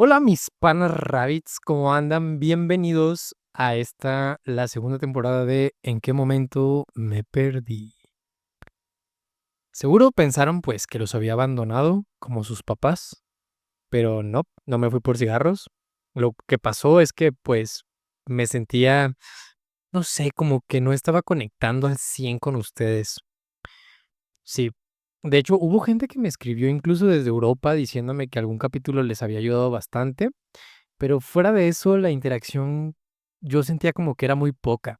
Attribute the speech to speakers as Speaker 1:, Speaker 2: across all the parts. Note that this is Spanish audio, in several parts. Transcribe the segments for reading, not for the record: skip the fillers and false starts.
Speaker 1: Hola mis panas rabbits, ¿cómo andan? Bienvenidos a la segunda temporada de ¿En qué momento me perdí? Seguro pensaron pues que los había abandonado como sus papás, pero no me fui por cigarros. Lo que pasó es que pues me sentía, no sé, como que no estaba conectando al 100 con ustedes. Sí, de hecho hubo gente que me escribió incluso desde Europa diciéndome que algún capítulo les había ayudado bastante. Pero fuera de eso, la interacción yo sentía como que era muy poca.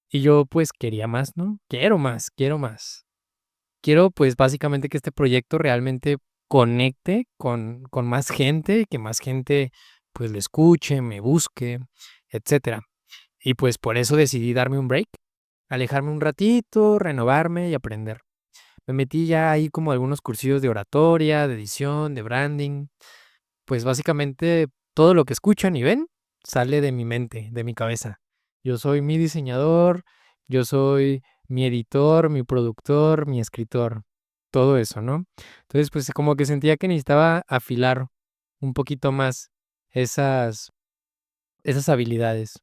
Speaker 1: Y yo pues quería más, ¿no? Quiero más, quiero más. Quiero pues básicamente que este proyecto realmente conecte con más gente, que más gente pues lo escuche, me busque, etcétera. Y pues por eso decidí darme un break, alejarme un ratito, renovarme y aprender. Me metí ya ahí como algunos cursillos de oratoria, de edición, de branding. Pues básicamente todo lo que escuchan y ven sale de mi mente, de mi cabeza. Yo soy mi diseñador, yo soy mi editor, mi productor, mi escritor, todo eso, ¿no? Entonces, pues como que sentía que necesitaba afilar un poquito más esas, esas habilidades.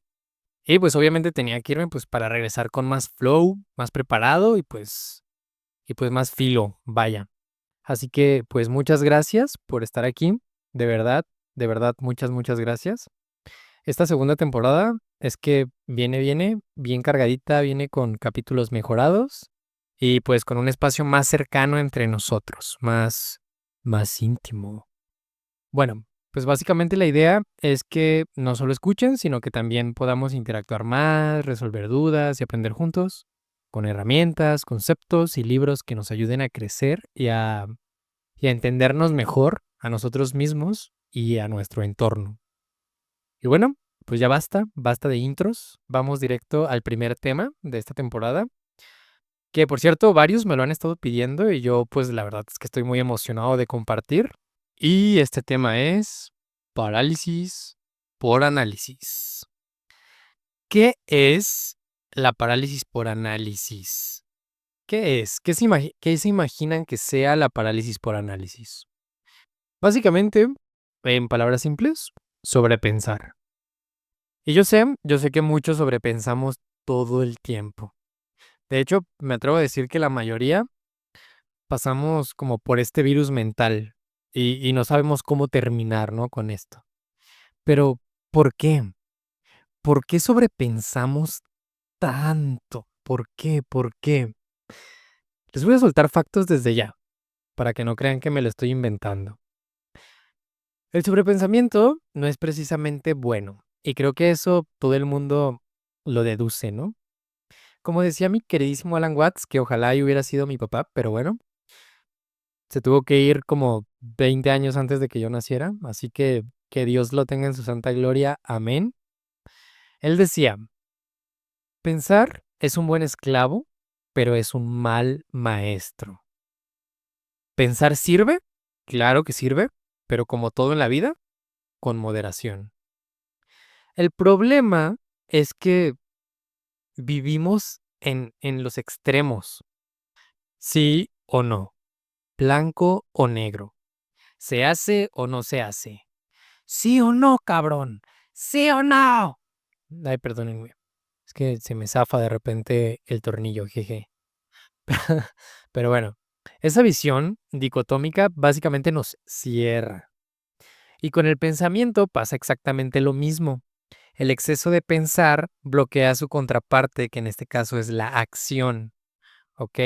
Speaker 1: Y pues obviamente tenía que irme pues para regresar con más flow, más preparado y pues más filo, vaya. Así que, pues muchas gracias por estar aquí. De verdad, muchas, muchas gracias. Esta segunda temporada es que viene bien cargadita, viene con capítulos mejorados y pues con un espacio más cercano entre nosotros, más íntimo. Bueno, pues básicamente la idea es que no solo escuchen, sino que también podamos interactuar más, resolver dudas y aprender juntos con herramientas, conceptos y libros que nos ayuden a crecer y a entendernos mejor a nosotros mismos y a nuestro entorno. Y bueno, pues ya basta de intros. Vamos directo al primer tema de esta temporada, que por cierto varios me lo han estado pidiendo y yo pues la verdad es que estoy muy emocionado de compartir. Y este tema es parálisis por análisis. ¿Qué es la parálisis por análisis? ¿Qué es? ¿Qué se imaginan que sea la parálisis por análisis? Básicamente, en palabras simples, sobrepensar. Y yo sé que muchos sobrepensamos todo el tiempo. De hecho, me atrevo a decir que la mayoría pasamos como por este virus mental y no sabemos cómo terminar, ¿no? Con esto. Pero, ¿por qué? ¿Por qué sobrepensamos tanto? ¿Por qué? ¿Por qué? Les voy a soltar factos desde ya, para que no crean que me lo estoy inventando. El sobrepensamiento no es precisamente bueno, y creo que eso todo el mundo lo deduce, ¿no? Como decía mi queridísimo Alan Watts, que ojalá y hubiera sido mi papá, pero bueno, se tuvo que ir como 20 años antes de que yo naciera, así que Dios lo tenga en su santa gloria, amén. Él decía, pensar es un buen esclavo, pero es un mal maestro. ¿Pensar sirve? Claro que sirve, pero como todo en la vida, con moderación. El problema es que vivimos en los extremos, sí o no, blanco o negro, se hace o no se hace, sí o no, cabrón, sí o no. Ay, perdónenme, es que se me zafa de repente el tornillo, jeje. Pero bueno, esa visión dicotómica básicamente nos cierra. Y con el pensamiento pasa exactamente lo mismo. El exceso de pensar bloquea su contraparte, que en este caso es la acción, ¿ok?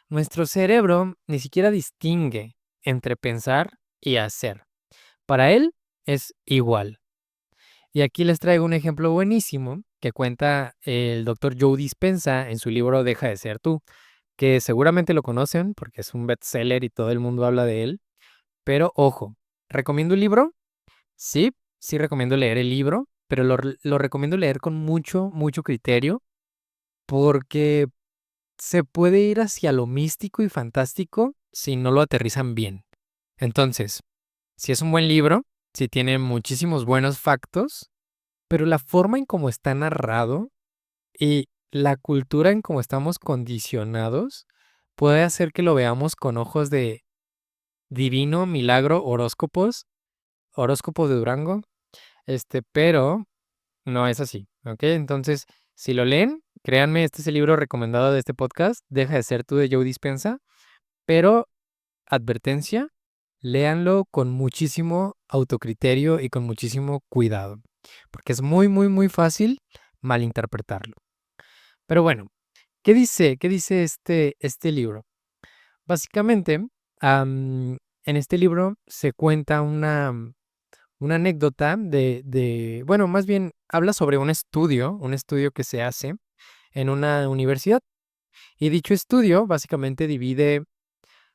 Speaker 1: Nuestro cerebro ni siquiera distingue entre pensar y hacer. Para él es igual. Y aquí les traigo un ejemplo buenísimo que cuenta el doctor Joe Dispenza en su libro Deja de ser tú, que seguramente lo conocen porque es un bestseller y todo el mundo habla de él. Pero ojo, ¿recomiendo un libro? Sí, sí recomiendo leer el libro, pero lo recomiendo leer con mucho, mucho criterio porque se puede ir hacia lo místico y fantástico si no lo aterrizan bien. Entonces, si es un buen libro, si tiene muchísimos buenos factos, pero la forma en cómo está narrado y la cultura en cómo estamos condicionados puede hacer que lo veamos con ojos de divino, milagro, horóscopos horóscopo de Durango, pero no es así, ¿ok? Entonces, si lo leen, créanme, este es el libro recomendado de este podcast, Deja de ser tú de Joe Dispenza, pero advertencia, léanlo con muchísimo autocriterio y con muchísimo cuidado, porque es muy, muy, muy fácil malinterpretarlo. Pero bueno, ¿qué dice? ¿Qué dice este libro? Básicamente, en este libro se cuenta una anécdota bueno, más bien habla sobre un estudio que se hace en una universidad. Y dicho estudio básicamente divide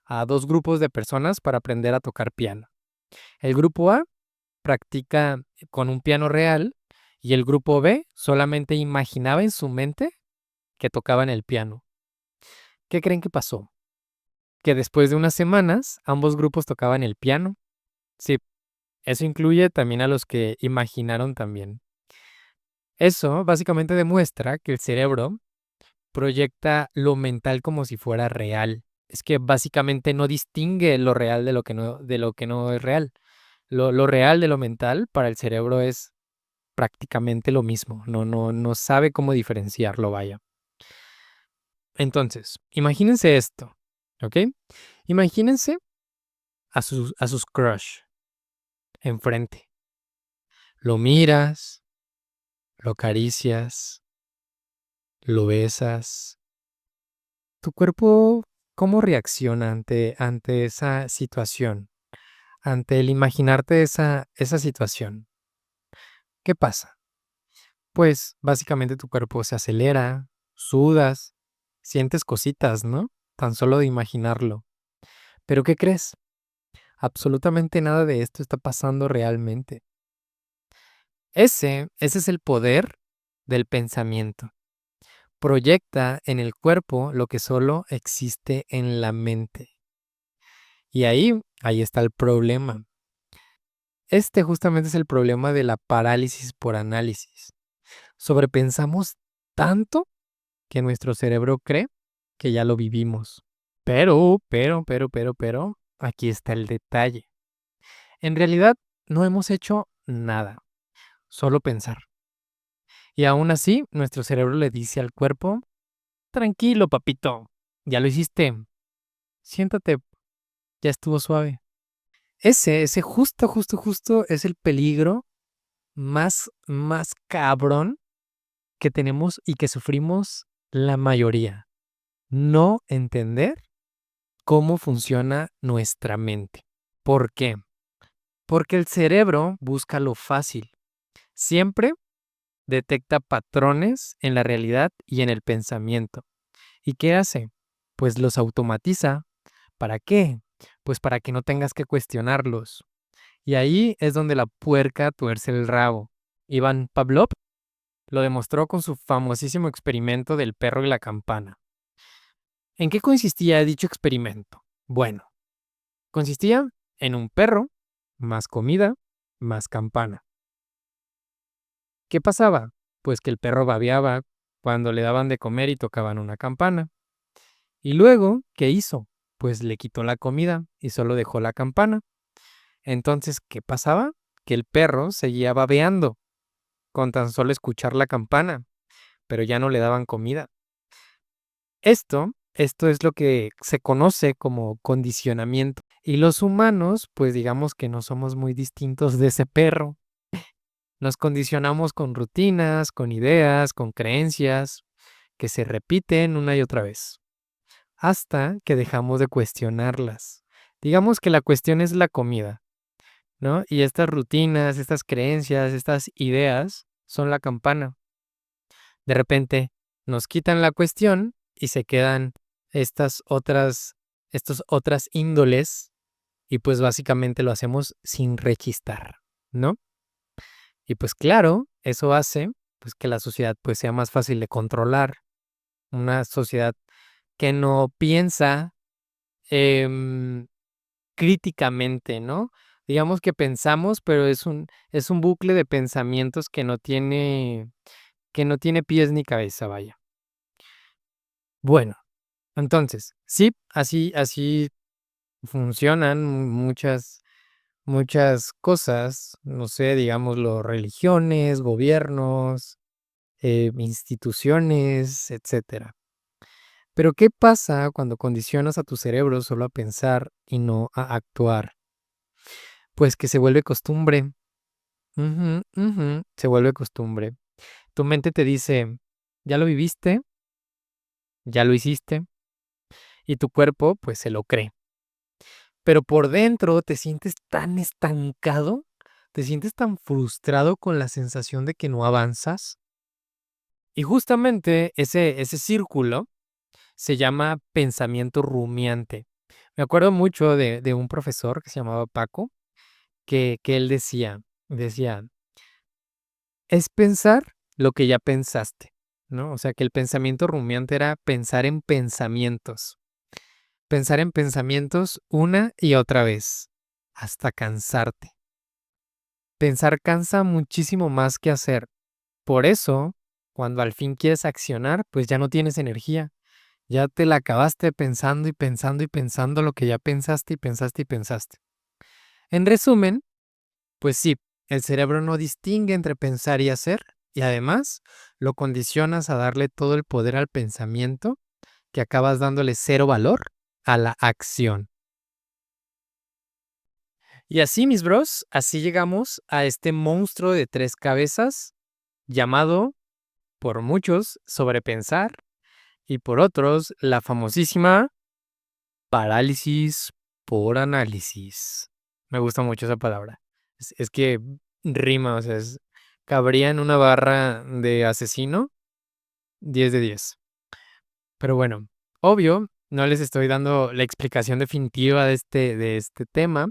Speaker 1: a dos grupos de personas para aprender a tocar piano. El grupo A practica con un piano real y el grupo B solamente imaginaba en su mente que tocaban el piano. ¿Qué creen que pasó? Que después de unas semanas ambos grupos tocaban el piano. Sí, eso incluye también a los que imaginaron también. Eso básicamente demuestra que el cerebro proyecta lo mental como si fuera real. Es que básicamente no distingue lo real de lo que no es real. Lo real de lo mental para el cerebro es prácticamente lo mismo. No sabe cómo diferenciarlo, vaya. Entonces, imagínense esto, ¿ok? Imagínense a sus crush enfrente. Lo miras, lo acaricias, lo besas. ¿Tu cuerpo cómo reacciona ante esa situación? Ante el imaginarte esa situación. ¿Qué pasa? Pues básicamente tu cuerpo se acelera, sudas, sientes cositas, ¿no? Tan solo de imaginarlo. Pero ¿qué crees? Absolutamente nada de esto está pasando realmente. Ese es el poder del pensamiento. Proyecta en el cuerpo lo que solo existe en la mente. Y ahí está el problema. Este justamente es el problema de la parálisis por análisis. Sobrepensamos tanto que nuestro cerebro cree que ya lo vivimos. Pero, aquí está el detalle. En realidad, no hemos hecho nada, solo pensar. Y aún así, nuestro cerebro le dice al cuerpo, tranquilo, papito, ya lo hiciste, siéntate, ya estuvo suave. Ese justo es el peligro más cabrón que tenemos y que sufrimos la mayoría. No entender cómo funciona nuestra mente. ¿Por qué? Porque el cerebro busca lo fácil. Siempre detecta patrones en la realidad y en el pensamiento. ¿Y qué hace? Pues los automatiza. ¿Para qué? Pues para que no tengas que cuestionarlos. Y ahí es donde la puerca tuerce el rabo. Iván Pavlov lo demostró con su famosísimo experimento del perro y la campana. ¿En qué consistía dicho experimento? Bueno, consistía en un perro, más comida, más campana. ¿Qué pasaba? Pues que el perro babeaba cuando le daban de comer y tocaban una campana. Y luego, ¿qué hizo? Pues le quitó la comida y solo dejó la campana. Entonces, ¿qué pasaba? Que el perro seguía babeando con tan solo escuchar la campana, pero ya no le daban comida. Esto es lo que se conoce como condicionamiento. Y los humanos, pues digamos que no somos muy distintos de ese perro. Nos condicionamos con rutinas, con ideas, con creencias que se repiten una y otra vez, hasta que dejamos de cuestionarlas. Digamos que la cuestión es la comida, ¿no? Y estas rutinas, estas creencias, estas ideas son la campana. De repente nos quitan la cuestión y se quedan estas otras índoles y pues básicamente lo hacemos sin rechistar, ¿no? Y pues claro, eso hace pues que la sociedad pues sea más fácil de controlar, una sociedad que no piensa em, críticamente, ¿no? Digamos que pensamos, pero es un bucle de pensamientos que no tiene pies ni cabeza, vaya. Bueno, entonces, sí, así funcionan muchas cosas, no sé, digámoslo, religiones, gobiernos, instituciones, etcétera. Pero, ¿qué pasa cuando condicionas a tu cerebro solo a pensar y no a actuar? Pues que se vuelve costumbre. Ujú, ujú, se vuelve costumbre. Tu mente te dice, ya lo viviste, ya lo hiciste, y tu cuerpo, pues, se lo cree. Pero por dentro te sientes tan estancado, te sientes tan frustrado con la sensación de que no avanzas. Y justamente ese círculo se llama pensamiento rumiante. Me acuerdo mucho de un profesor que se llamaba Paco, que él decía, es pensar lo que ya pensaste, ¿no? O sea, que el pensamiento rumiante era pensar en pensamientos una y otra vez, hasta cansarte. Pensar cansa muchísimo más que hacer. Por eso, cuando al fin quieres accionar, pues ya no tienes energía. Ya te la acabaste pensando y pensando y pensando lo que ya pensaste y pensaste y pensaste. En resumen, pues sí, el cerebro no distingue entre pensar y hacer, y además lo condicionas a darle todo el poder al pensamiento, que acabas dándole cero valor a la acción. Y así, mis bros, así llegamos a este monstruo de tres cabezas llamado, por muchos, sobrepensar, y por otros, la famosísima parálisis por análisis. Me gusta mucho esa palabra. Es que rima, o sea, cabría en una barra de asesino, 10 de 10. Pero bueno, obvio, no les estoy dando la explicación definitiva de este tema,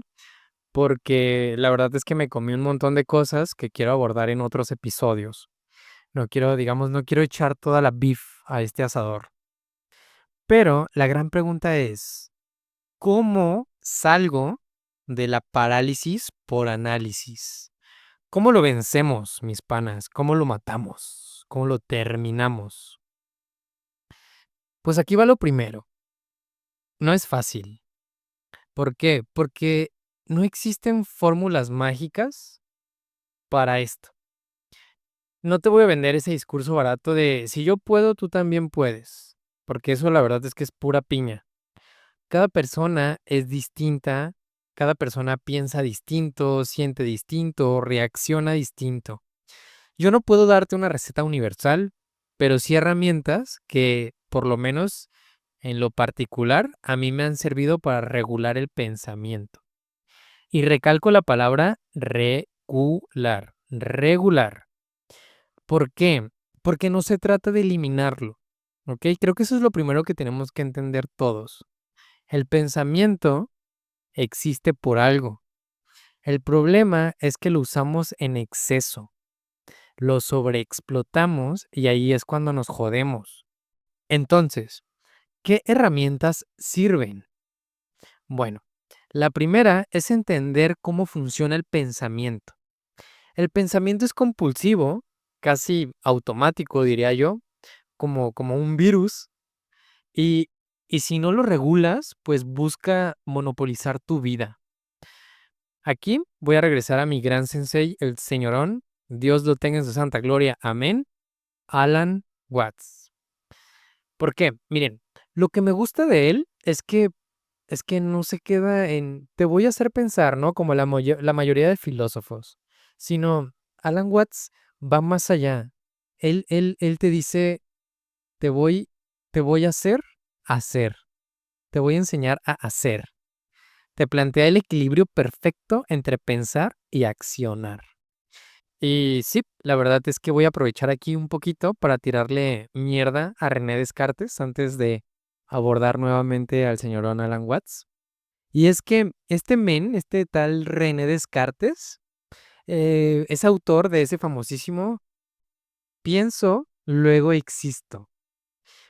Speaker 1: porque la verdad es que me comí un montón de cosas que quiero abordar en otros episodios. No quiero, digamos, no quiero echar toda la beef a este asador. Pero la gran pregunta es, ¿cómo salgo de la parálisis por análisis? ¿Cómo lo vencemos, mis panas? ¿Cómo lo matamos? ¿Cómo lo terminamos? Pues aquí va lo primero. No es fácil. ¿Por qué? Porque no existen fórmulas mágicas para esto. No te voy a vender ese discurso barato de si yo puedo, tú también puedes. Porque eso la verdad es que es pura piña. Cada persona es distinta, cada persona piensa distinto, siente distinto, reacciona distinto. Yo no puedo darte una receta universal, pero sí herramientas que, por lo menos en lo particular, a mí me han servido para regular el pensamiento. Y recalco la palabra regular, regular. ¿Por qué? Porque no se trata de eliminarlo, ¿ok? Creo que eso es lo primero que tenemos que entender todos. El pensamiento existe por algo. El problema es que lo usamos en exceso, lo sobreexplotamos y ahí es cuando nos jodemos. Entonces, ¿qué herramientas sirven? Bueno, la primera es entender cómo funciona el pensamiento. El pensamiento es compulsivo, casi automático, diría yo, como un virus, y, y si no lo regulas, pues busca monopolizar tu vida. Aquí voy a regresar a mi gran sensei, el señorón, Dios lo tenga en su santa gloria, amén, Alan Watts. ¿Por qué? Miren, lo que me gusta de él es que no se queda en te voy a hacer pensar, ¿no? Como la mayoría de filósofos, sino Alan Watts va más allá. Él te dice, te voy, te voy a hacer, te voy a enseñar a hacer. Te plantea el equilibrio perfecto entre pensar y accionar. Y sí, la verdad es que voy a aprovechar aquí un poquito para tirarle mierda a René Descartes antes de abordar nuevamente al señorón Alan Watts. Y es que este men, este tal René Descartes, es autor de ese famosísimo pienso, luego existo.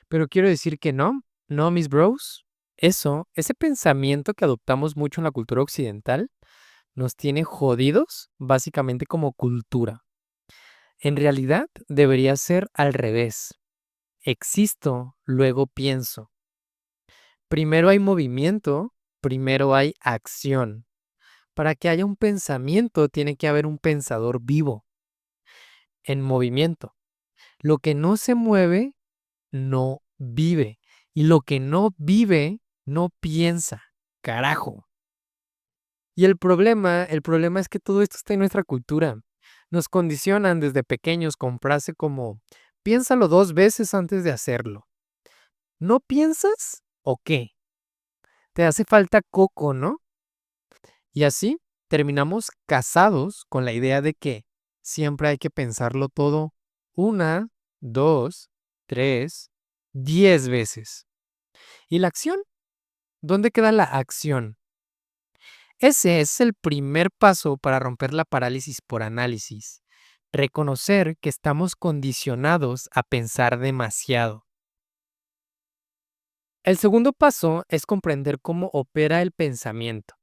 Speaker 1: Pero quiero decir que no, no, mis bros. Ese pensamiento que adoptamos mucho en la cultura occidental, nos tiene jodidos básicamente como cultura. En realidad debería ser al revés. Existo, luego pienso. Primero hay movimiento, primero hay acción. Para que haya un pensamiento, tiene que haber un pensador vivo, en movimiento. Lo que no se mueve, no vive. Y lo que no vive, no piensa. Carajo. Y el problema es que todo esto está en nuestra cultura. Nos condicionan desde pequeños con frase como, piénsalo 2 veces antes de hacerlo. ¿No piensas o qué? Te hace falta coco, ¿no? Y así terminamos casados con la idea de que siempre hay que pensarlo todo 1, 2, 3, 10 veces. ¿Y la acción? ¿Dónde queda la acción? Ese es el primer paso para romper la parálisis por análisis. Reconocer que estamos condicionados a pensar demasiado. El segundo paso es comprender cómo opera el pensamiento.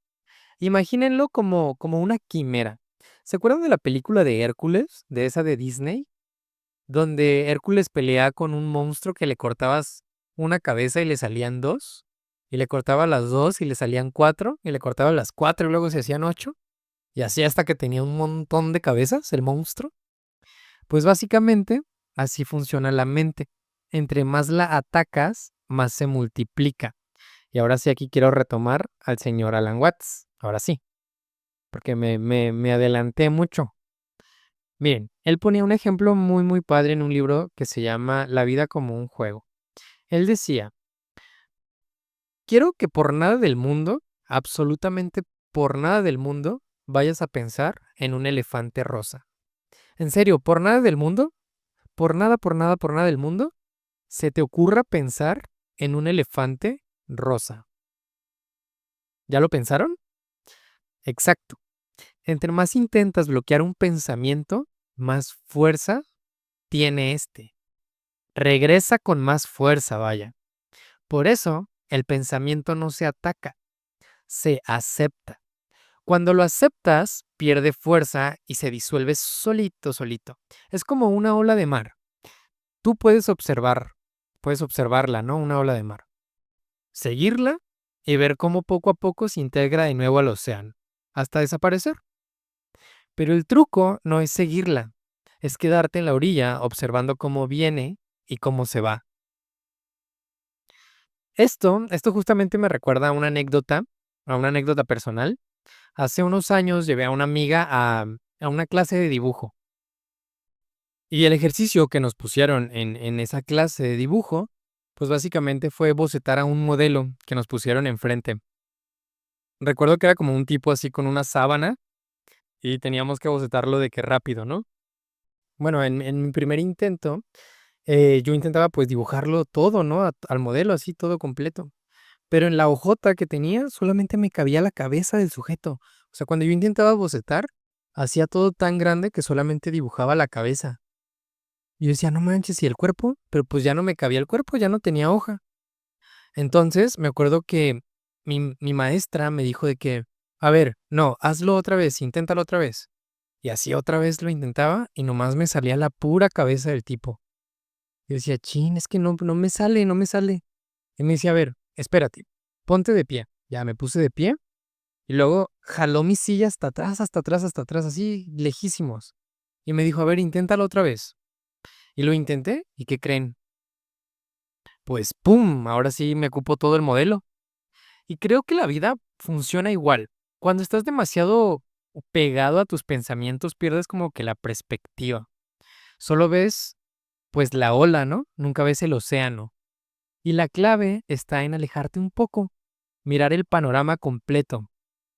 Speaker 1: Imagínenlo como una quimera. ¿Se acuerdan de la película de Hércules, de esa de Disney? Donde Hércules pelea con un monstruo que le cortabas una cabeza y le salían 2, y le cortaba las 2 y le salían 4, y le cortaba las 4 y luego se hacían 8, y así hasta que tenía un montón de cabezas el monstruo. Pues básicamente así funciona la mente. Entre más la atacas, más se multiplica. Y ahora sí aquí quiero retomar al señor Alan Watts. Ahora sí, porque me adelanté mucho. Miren, él ponía un ejemplo muy muy padre en un libro que se llama La vida como un juego. Él decía, quiero que por nada del mundo, absolutamente por nada del mundo, vayas a pensar en un elefante rosa. En serio, por nada del mundo, por nada del mundo, se te ocurra pensar en un elefante rosa. ¿Ya lo pensaron? Exacto. Entre más intentas bloquear un pensamiento, más fuerza tiene este. Regresa con más fuerza, vaya. Por eso, el pensamiento no se ataca, se acepta. Cuando lo aceptas, pierde fuerza y se disuelve solito, solito. Es como una ola de mar. Tú puedes observarla, ¿no? Una ola de mar. Seguirla y ver cómo poco a poco se integra de nuevo al océano, hasta desaparecer. Pero el truco no es seguirla, es quedarte en la orilla observando cómo viene y cómo se va. Esto justamente me recuerda a una anécdota personal. Hace unos años llevé a una amiga a una clase de dibujo. Y el ejercicio que nos pusieron en esa clase de dibujo, pues básicamente fue bocetar a un modelo que nos pusieron enfrente. Recuerdo que era como un tipo así con una sábana y teníamos que bocetarlo de que rápido, ¿no? Bueno, en mi primer intento, yo intentaba pues dibujarlo todo, ¿no? Al modelo así, todo completo. Pero en la hojota que tenía solamente me cabía la cabeza del sujeto. O sea, cuando yo intentaba bocetar, hacía todo tan grande que solamente dibujaba la cabeza. Y yo decía, no manches, ¿y el cuerpo? Pero pues ya no me cabía el cuerpo, ya no tenía hoja. Entonces me acuerdo que mi maestra me dijo de que, a ver, no, hazlo otra vez, inténtalo otra vez. Y así otra vez lo intentaba y nomás me salía la pura cabeza del tipo. Yo decía, chin, es que no me sale, no me sale. Y me decía, a ver, espérate, ponte de pie. Ya me puse de pie y luego jaló mi silla hasta atrás, hasta atrás, hasta atrás, así lejísimos. Y me dijo, a ver, inténtalo otra vez. Y lo intenté y ¿qué creen? Pues ¡pum! Ahora sí me ocupo todo el modelo. Y creo que la vida funciona igual. Cuando estás demasiado pegado a tus pensamientos, pierdes como que la perspectiva. Solo ves, pues, la ola, ¿no? Nunca ves el océano. Y la clave está en alejarte un poco, mirar el panorama completo.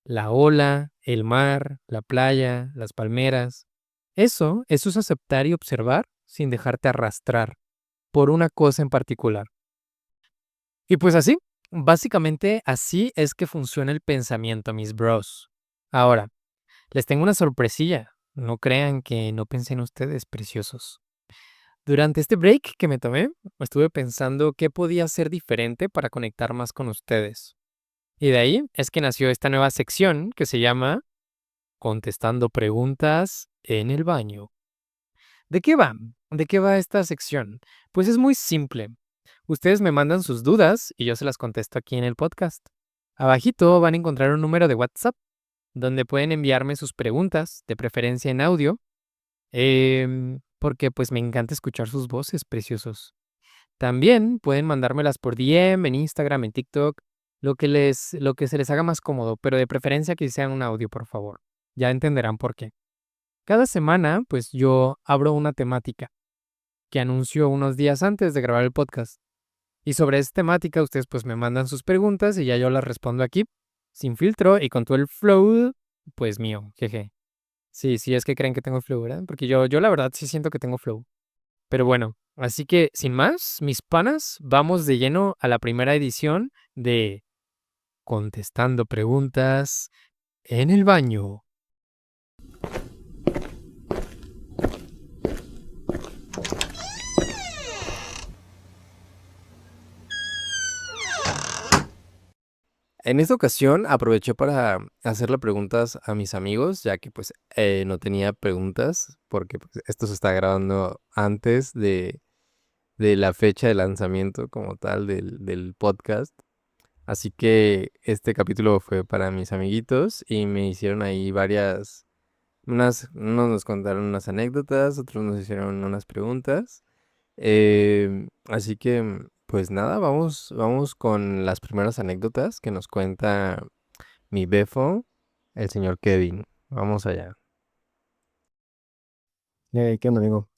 Speaker 1: La ola, el mar, la playa, las palmeras. Eso es aceptar y observar sin dejarte arrastrar por una cosa en particular. Y pues así, básicamente así es que funciona el pensamiento, mis bros. Ahora, les tengo una sorpresilla. No crean que no pensé en ustedes, preciosos. Durante este break que me tomé, estuve pensando qué podía ser diferente para conectar más con ustedes. Y de ahí es que nació esta nueva sección que se llama Contestando preguntas en el baño. ¿De qué va? ¿De qué va esta sección? Pues es muy simple. Ustedes me mandan sus dudas y yo se las contesto aquí en el podcast. Abajito van a encontrar un número de WhatsApp. donde pueden enviarme sus preguntas, de preferencia en audio, porque pues me encanta escuchar sus voces, preciosos. También pueden mandármelas por DM, en Instagram, en TikTok, lo que se les haga más cómodo, pero de preferencia que sea un audio, por favor. Ya entenderán por qué. Cada semana, pues yo abro una temática que anuncio unos días antes de grabar el podcast. Y sobre esta temática, ustedes pues me mandan sus preguntas y ya yo las respondo aquí, sin filtro y con todo el flow, pues mío, jeje. Sí, sí, es que creen que tengo flow, ¿verdad? Porque yo la verdad sí siento que tengo flow. Pero bueno, así que sin más, mis panas, vamos de lleno a la primera edición de Contestando Preguntas en el Baño. En esta ocasión aproveché para hacerle preguntas a mis amigos, ya que pues no tenía preguntas, porque pues, esto se está grabando antes de la fecha de lanzamiento como tal del podcast. Así que este capítulo fue para mis amiguitos y me hicieron ahí unos nos contaron unas anécdotas, otros nos hicieron unas preguntas. Así que, pues nada, vamos con las primeras anécdotas que nos cuenta mi befo, el señor Kevin. Vamos allá.
Speaker 2: ¿Qué onda, amigo?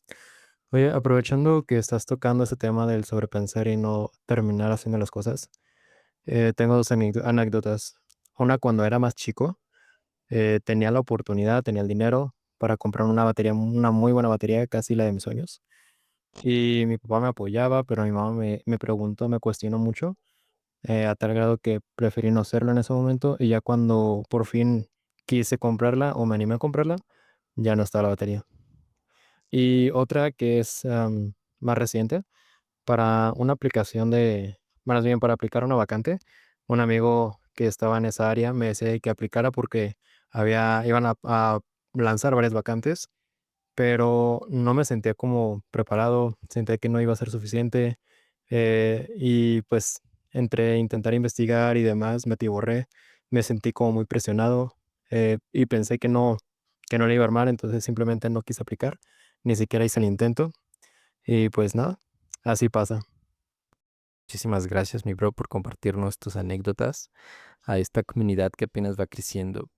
Speaker 2: Oye, aprovechando que estás tocando este tema del sobrepensar y no terminar haciendo las cosas, tengo dos anécdotas. Una, cuando era más chico, tenía la oportunidad, tenía el dinero para comprar una batería, una muy buena batería, casi la de mis sueños. Y mi papá me apoyaba, pero mi mamá me preguntó, me cuestionó mucho, a tal grado que preferí no hacerlo en ese momento. Y ya cuando por fin quise comprarla o me animé a comprarla, ya no estaba la batería. Y otra que es más reciente, para una aplicación más bien para aplicar una vacante, un amigo que estaba en esa área me decía que aplicara porque iban a lanzar varias vacantes, pero no me sentía como preparado, sentía que no iba a ser suficiente, y pues entre intentar investigar y demás me atiborré, me sentí como muy presionado, y pensé que no le iba a armar, entonces simplemente no quise aplicar, ni siquiera hice el intento y pues nada, así pasa.
Speaker 1: Muchísimas gracias, mi bro, por compartirnos tus anécdotas a esta comunidad que apenas va creciendo.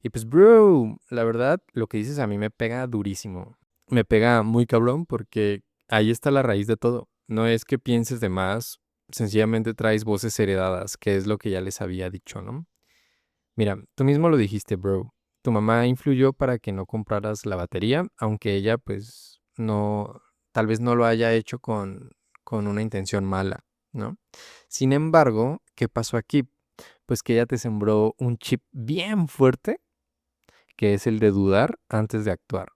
Speaker 1: Y pues, bro, la verdad, lo que dices a mí me pega durísimo. Me pega muy cabrón porque ahí está la raíz de todo. No es que pienses de más, sencillamente traes voces heredadas, que es lo que ya les había dicho, ¿no? Mira, tú mismo lo dijiste, bro. Tu mamá influyó para que no compraras la batería, aunque ella, pues, no, tal vez no lo haya hecho con una intención mala, ¿no? Sin embargo, ¿qué pasó aquí? Pues que ella te sembró un chip bien fuerte, que es el de dudar antes de actuar.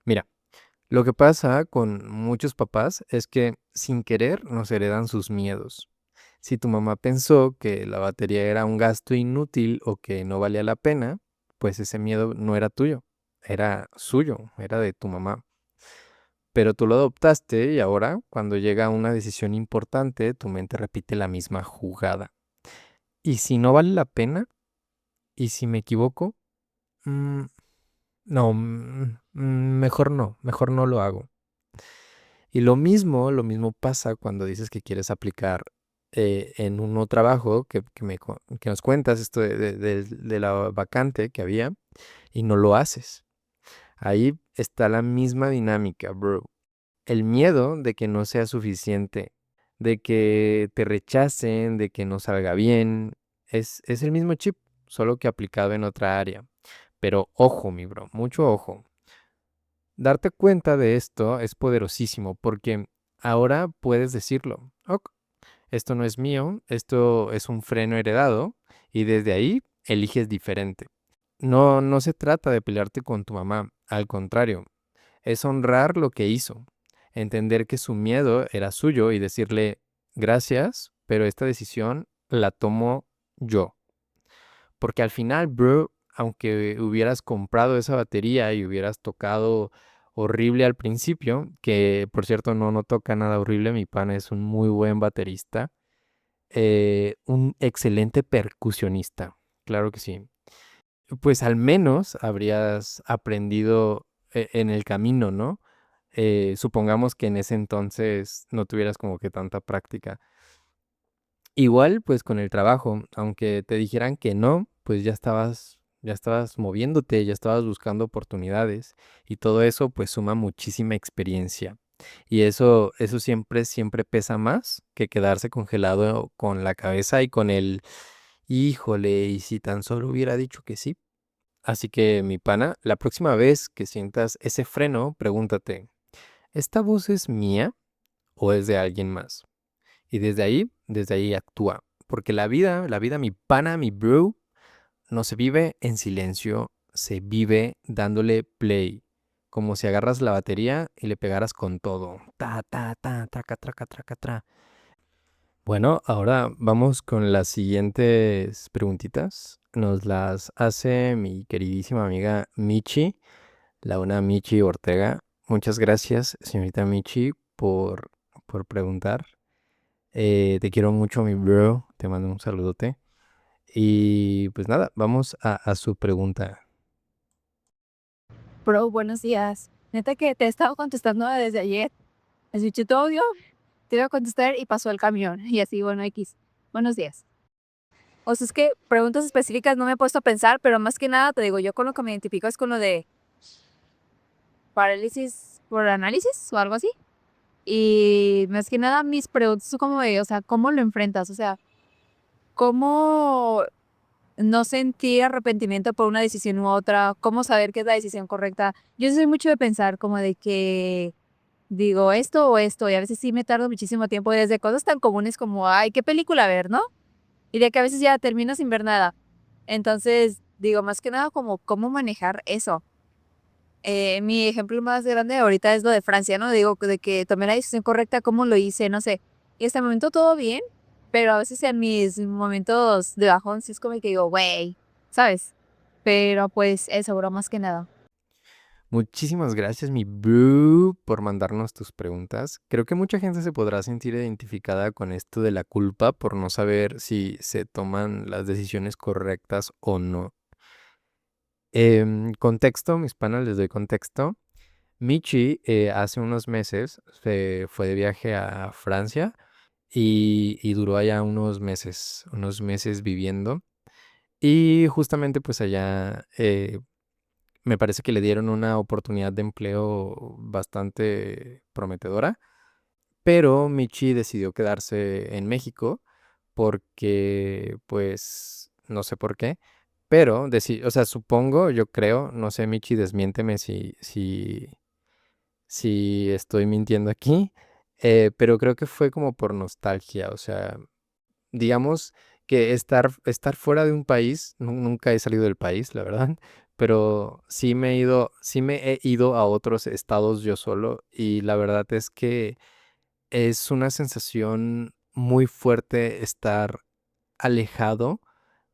Speaker 1: Mira, lo que pasa con muchos papás es que sin querer nos heredan sus miedos. Si tu mamá pensó que la batería era un gasto inútil o que no valía la pena, pues ese miedo no era tuyo, era suyo, era de tu mamá. Pero tú lo adoptaste y ahora, cuando llega una decisión importante, tu mente repite la misma jugada. ¿Y si no vale la pena? ¿Y si me equivoco? Mm, no, mejor no lo hago. Y lo mismo pasa cuando dices que quieres aplicar en un nuevo trabajo que nos cuentas esto de la vacante que había y no lo haces. Ahí está la misma dinámica, bro. El miedo de que no sea suficiente, de que te rechacen, de que no salga bien, es el mismo chip, solo que aplicado en otra área. Pero ojo, mi bro, mucho ojo. Darte cuenta de esto es poderosísimo porque ahora puedes decirlo. Ok, esto no es mío, esto es un freno heredado y desde ahí eliges diferente. No se trata de pelearte con tu mamá, al contrario, es honrar lo que hizo, entender que su miedo era suyo y decirle gracias, pero esta decisión la tomo yo. Porque al final, bro, aunque hubieras comprado esa batería y hubieras tocado horrible al principio, que por cierto no toca nada horrible, mi pana es un muy buen baterista, un excelente percusionista, claro que sí.
Speaker 2: pues al menos habrías aprendido en el camino, ¿no? Supongamos que en ese entonces no tuvieras como que tanta práctica. Igual, pues con el trabajo, aunque te dijeran que no, pues ya estabas moviéndote, ya estabas buscando oportunidades y todo eso pues suma muchísima experiencia. Y eso siempre, siempre pesa más que quedarse congelado con la cabeza y con el, híjole, y si tan solo hubiera dicho que sí. Así que, mi pana, la próxima vez que sientas ese freno, pregúntate, ¿esta voz es mía o es de alguien más? Y desde ahí actúa. Porque la vida, mi pana, mi bro, no se vive en silencio, se vive dándole play. Como si agarras la batería y le pegaras con todo. Ta, ta, ta, traca, traca, traca, tra. Bueno, ahora vamos con las siguientes preguntitas. Nos las hace mi queridísima amiga Michi, la una Michi Ortega. Muchas gracias, señorita Michi, por preguntar. Te quiero mucho, mi bro. Te mando un saludote. Y pues nada, vamos a su pregunta.
Speaker 3: Bro, buenos días. Neta que te he estado contestando desde ayer. Escuché tu audio, te iba a contestar y pasó el camión. Y así, bueno, X. Buenos días. O sea, es que preguntas específicas no me he puesto a pensar, pero más que nada te digo, yo con lo que me identifico es con lo de parálisis por análisis o algo así. Y más que nada mis preguntas son como de, o sea, ¿cómo lo enfrentas? O sea, ¿cómo no sentir arrepentimiento por una decisión u otra? ¿Cómo saber qué es la decisión correcta? Yo soy mucho de pensar como de que digo esto o esto, y a veces sí me tardo muchísimo tiempo desde cosas tan comunes como, ay, ¿qué película ver, no? Y de que a veces ya termino sin ver nada. Entonces, digo, más que nada como cómo manejar eso. Mi ejemplo más grande ahorita es lo de Francia, ¿no? Digo, de que tomé la decisión correcta, cómo lo hice, no sé. Y hasta el momento todo bien, pero a veces en mis momentos de bajón sí es como que digo, güey, ¿sabes? Pero pues eso, bro, más que nada.
Speaker 2: Muchísimas gracias, mi bro, por mandarnos tus preguntas. Creo que mucha gente se podrá sentir identificada con esto de la culpa por no saber si se toman las decisiones correctas o no. Contexto, mis panas, les doy contexto. Michi hace unos meses se fue de viaje a Francia y duró allá unos meses viviendo. Y justamente pues allá me parece que le dieron una oportunidad de empleo bastante prometedora, pero Michi decidió quedarse en México porque, pues, no sé por qué, pero, o sea, supongo, yo creo, no sé, Michi, desmiénteme si estoy mintiendo aquí, pero creo que fue como por nostalgia, o sea, digamos que estar fuera de un país, nunca he salido del país, la verdad, pero sí me he ido a otros estados yo solo y la verdad es que es una sensación muy fuerte estar alejado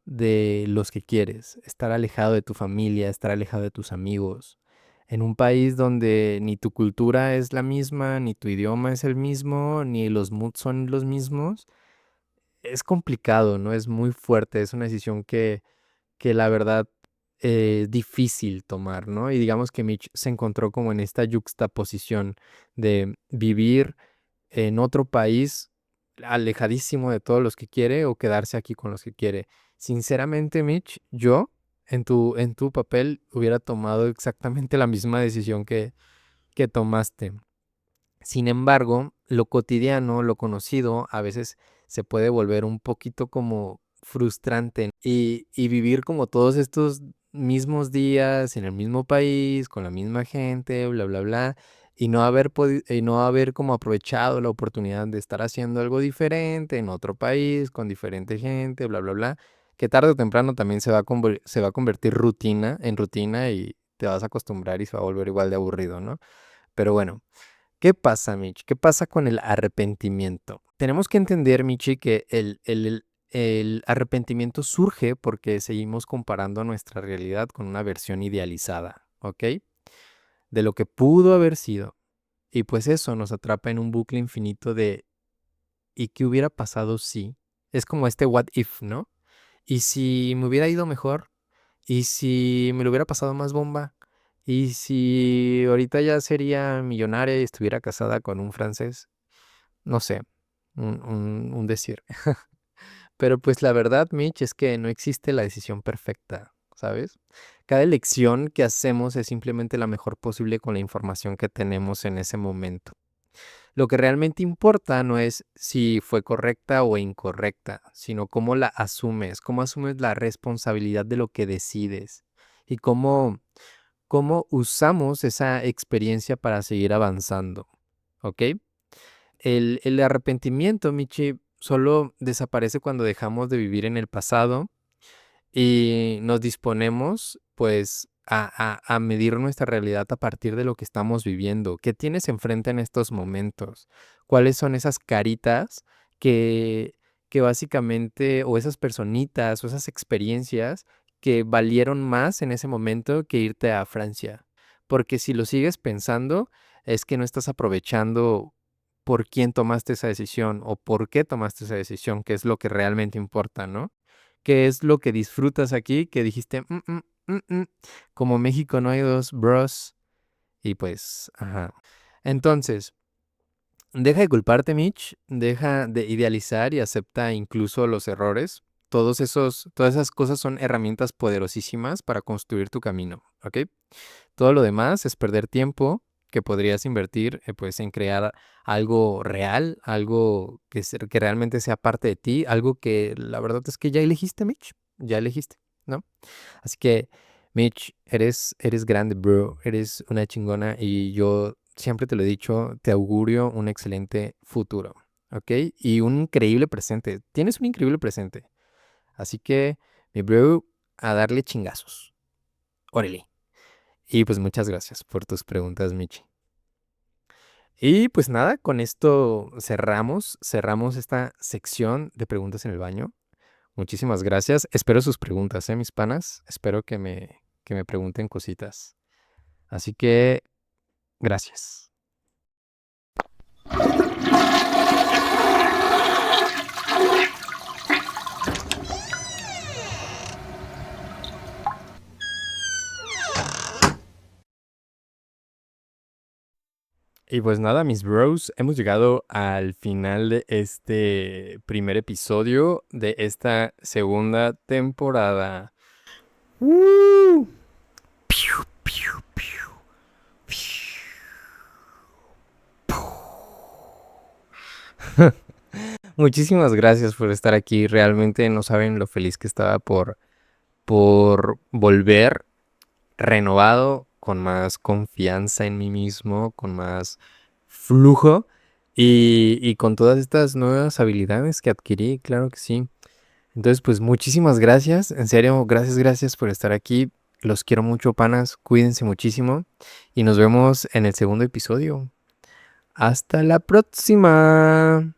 Speaker 2: de los que quieres, estar alejado de tu familia, estar alejado de tus amigos, en un país donde ni tu cultura es la misma, ni tu idioma es el mismo, ni los moods son los mismos. Es complicado, ¿no? Es muy fuerte, es una decisión que la verdad es difícil tomar, ¿no? Y digamos que Mitch se encontró como en esta yuxtaposición de vivir en otro país alejadísimo de todos los que quiere o quedarse aquí con los que quiere. Sinceramente, Mitch, yo en tu papel hubiera tomado exactamente la misma decisión que tomaste. Sin embargo, lo cotidiano, lo conocido, a veces se puede volver un poquito como frustrante y vivir como todos estos mismos días en el mismo país, con la misma gente, bla, bla, bla, y no haber podido, y no haber como aprovechado la oportunidad de estar haciendo algo diferente en otro país, con diferente gente, bla, bla, bla, que tarde o temprano también se va a convertir en rutina y te vas a acostumbrar y se va a volver igual de aburrido, ¿no? Pero bueno. ¿Qué pasa, Mitch? ¿Qué pasa con el arrepentimiento? Tenemos que entender, Michi, que el arrepentimiento surge porque seguimos comparando nuestra realidad con una versión idealizada, ¿ok? De lo que pudo haber sido. Y pues eso nos atrapa en un bucle infinito de ¿y qué hubiera pasado si? Es como este what if, ¿no? ¿Y si me hubiera ido mejor?
Speaker 1: ¿y si me lo hubiera pasado más bomba? ¿Y si ahorita ya sería millonaria y estuviera casada con un francés? No sé, un decir. Pero pues la verdad, Mitch, es que no existe la decisión perfecta, ¿sabes? Cada elección que hacemos es simplemente la mejor posible con la información que tenemos en ese momento. Lo que realmente importa no es si fue correcta o incorrecta, sino cómo asumes la responsabilidad de lo que decides y cómo usamos esa experiencia para seguir avanzando, ¿ok? El arrepentimiento, Michi, solo desaparece cuando dejamos de vivir en el pasado y nos disponemos, pues, a medir nuestra realidad a partir de lo que estamos viviendo. ¿Qué tienes enfrente en estos momentos? ¿Cuáles son esas caritas que, que básicamente, o esas personitas, o esas experiencias que valieron más en ese momento que irte a Francia? Porque si lo sigues pensando, es que no estás aprovechando por quién tomaste esa decisión o por qué tomaste esa decisión, que es lo que realmente importa, ¿no? ¿Qué es lo que disfrutas aquí? Que dijiste, como México no hay dos bros. Y pues, ajá. Entonces, deja de culparte, Mitch. Deja de idealizar y acepta incluso los errores. Todas esas cosas son herramientas poderosísimas para construir tu camino, ¿ok? Todo lo demás es perder tiempo que podrías invertir pues en crear algo real, algo que realmente sea parte de ti, algo que la verdad es que ya elegiste, Mitch, ya elegiste, ¿no? Así que, Mitch, eres grande, bro, eres una chingona y yo siempre te lo he dicho, te augurio un excelente futuro, ¿ok? Y un increíble presente. Tienes un increíble presente. Así que, mi bro, a darle chingazos. Órale. Y pues muchas gracias por tus preguntas, Michi. Y pues nada, con esto cerramos esta sección de preguntas en el baño. Muchísimas gracias. Espero sus preguntas, mis panas. Espero que me pregunten cositas. Así que, gracias. Y pues nada, mis bros, hemos llegado al final de este primer episodio de esta segunda temporada. ¡Woo! Piu, piu, piu, piu. Muchísimas gracias por estar aquí. Realmente no saben lo feliz que estaba por volver renovado, con más confianza en mí mismo, con más flujo y con todas estas nuevas habilidades que adquirí, claro que sí. Entonces, pues muchísimas gracias, en serio, gracias por estar aquí. Los quiero mucho, panas, cuídense muchísimo y nos vemos en el segundo episodio. Hasta la próxima.